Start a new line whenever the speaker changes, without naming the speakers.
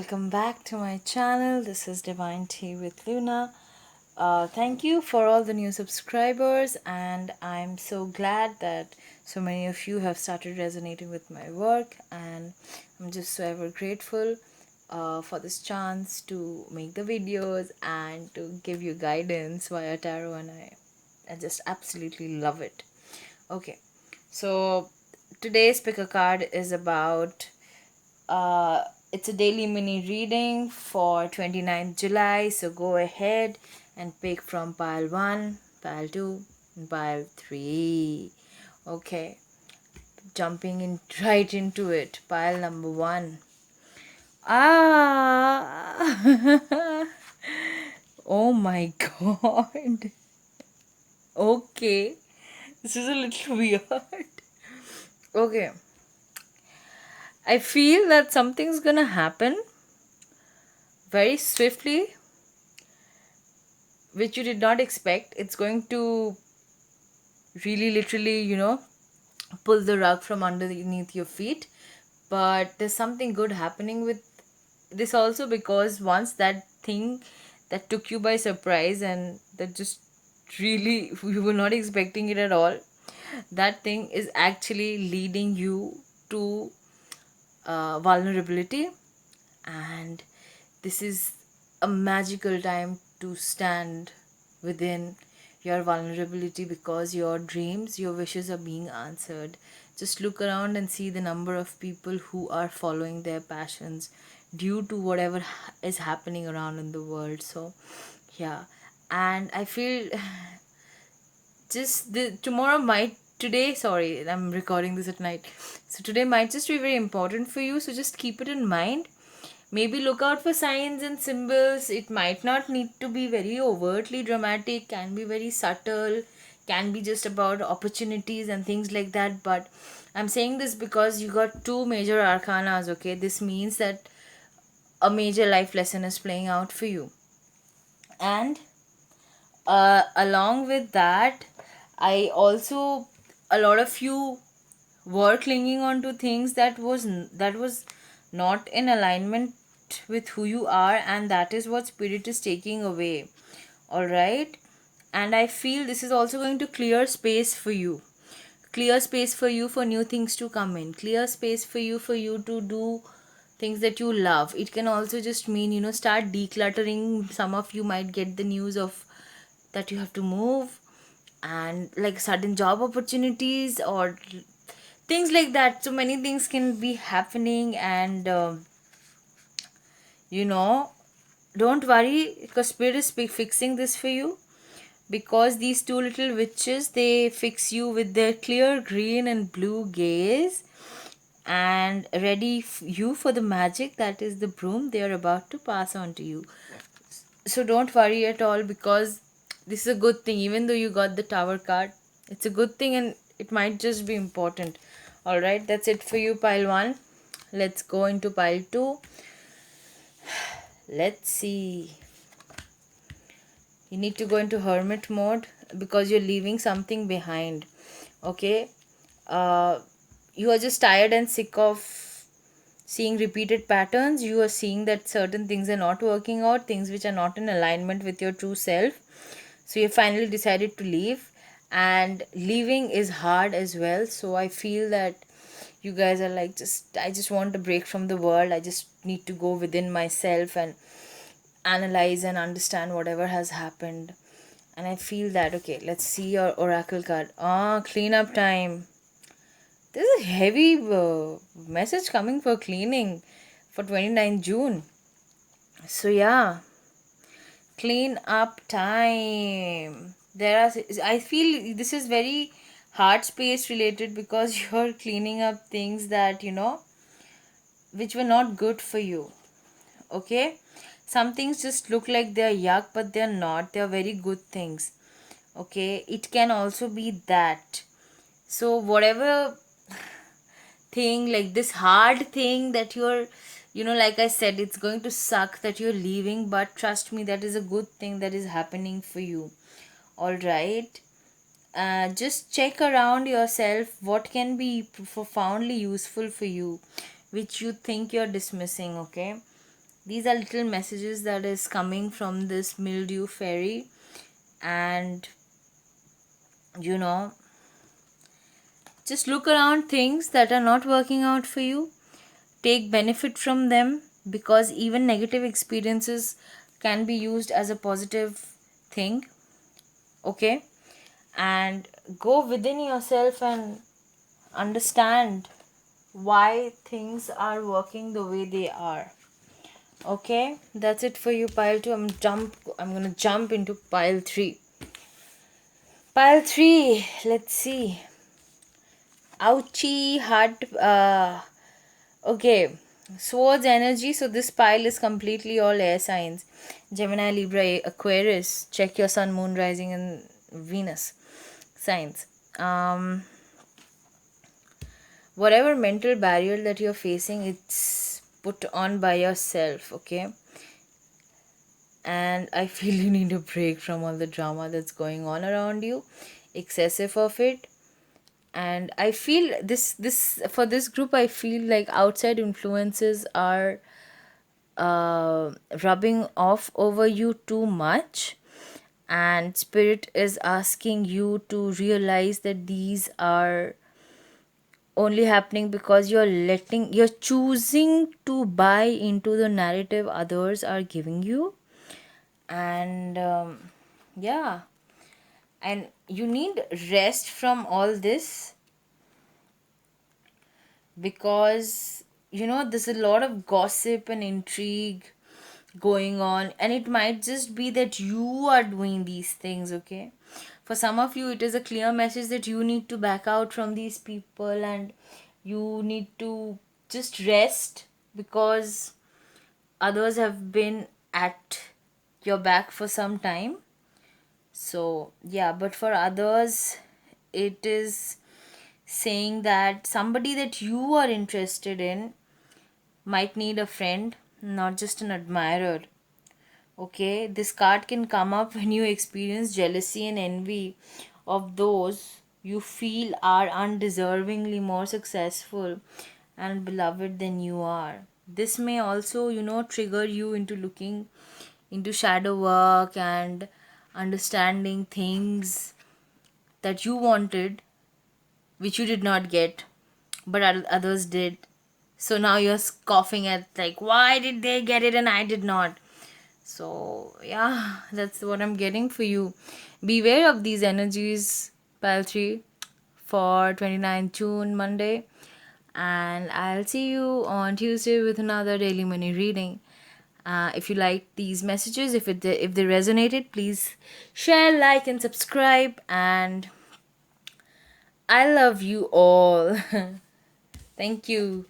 welcome back to my channel. This is Divine Tea with Luna. Thank you for all the new subscribers, and I'm so glad that so many of you have started resonating with my work, and I'm just so ever grateful for this chance to make the videos and to give you guidance via tarot, and I just absolutely love it. Okay, so today's pick a card is about it's a daily mini reading for 29th July. So go ahead and pick from pile 1, pile 2, and pile 3. Okay, jumping in right into it. Pile number 1. Ah! Oh my god. Okay, this is a little weird. Okay, I feel that something's gonna happen very swiftly, which you did not expect. It's going to really literally, pull the rug from underneath your feet. But there's something good happening with this also, because once that thing that took you by surprise and that just really you were not expecting it at all, that thing is actually leading you to vulnerability, and this is a magical time to stand within your vulnerability, because your dreams, your wishes are being answered. Just look around and see the number of people who are following their passions due to whatever is happening around in the world. So yeah, and I feel just the tomorrow might today sorry, I'm recording this at night, so today might just be very important for you, so just keep it in mind. Maybe look out for signs and symbols. It might not need to be very overtly dramatic, can be very subtle, can be just about opportunities and things like that. But I'm saying this because you got two major arcanas, okay? This means that a major life lesson is playing out for you. And along with that, I also, a lot of you were clinging on to things that was not in alignment with who you are, and that is what spirit is taking away. All right, and I feel this is also going to clear space for you, clear space for you for new things to come in, clear space for you to do things that you love. It can also just mean, start decluttering. Some of you might get the news of that you have to move, and like sudden job opportunities or things like that. So many things can be happening, and you know don't worry, because spirit is fixing this for you, because these two little witches, they fix you with their clear green and blue gaze, and ready you for the magic that is the broom they are about to pass on to you. So don't worry at all, because this is a good thing. Even though you got the tower card, it's a good thing, and it might just be important. All right, that's it for you, pile 1. Let's go into pile 2. Let's see. You need to go into hermit mode because you're leaving something behind. Okay, uh you are just tired and sick of seeing repeated patterns. You are seeing that certain things are not working out, things which are not in alignment with your true self. So you finally decided to leave, and leaving is hard as well. So I feel that you guys are like, just I just want a break from the world. I just need to go within myself and analyze and understand whatever has happened. And I feel that, okay, let's see your oracle card. Cleanup time. There's a heavy message coming for cleaning for 29 June. So yeah, clean up time. I feel this is very heart space related, because you're cleaning up things that, which were not good for you. Okay, some things just look like they're yuck, but they're not. They're very good things. Okay, it can also be that. So whatever thing, like this hard thing that you're, like I said, it's going to suck that you're leaving, but trust me, that is a good thing that is happening for you. All right, just check around yourself what can be profoundly useful for you, which you think you're dismissing. Okay, these are little messages that is coming from this mildew fairy. And you know, just look around things that are not working out for you, take benefit from them, because even negative experiences can be used as a positive thing. Okay, and go within yourself and understand why things are working the way they are. Okay, that's it for you, pile 2. I'm gonna jump into pile 3. Pile 3, let's see. Ouchie heart. Okay, swords energy. So this pile is completely all air signs: Gemini, Libra, Aquarius. Check your sun, moon, rising, and Venus signs. Whatever mental barrier that you're facing, it's put on by yourself. Okay, and I feel you need a break from all the drama that's going on around you, excessive of it. And I feel this for this group, I feel like outside influences are rubbing off over you too much, and spirit is asking you to realize that these are only happening because you're choosing to buy into the narrative others are giving you. And yeah, and you need rest from all this, because there's a lot of gossip and intrigue going on, and it might just be that you are doing these things. Okay, for some of you it is a clear message that you need to back out from these people, and you need to just rest, because others have been at your back for some time. So yeah, but for others it is saying that somebody that you are interested in might need a friend, not just an admirer. Okay, this card can come up when you experience jealousy and envy of those you feel are undeservingly more successful and beloved than you are. This may also, trigger you into looking into shadow work and understanding things that you wanted, which you did not get, but others did. So now you're scoffing at, like, why did they get it and I did not? So yeah, that's what I'm getting for you. Beware of these energies, pile 3, for 29 June, Monday. And I'll see you on Tuesday with another daily money reading. If you like these messages, if they resonated, please share, like, and subscribe. And I love you all. Thank you.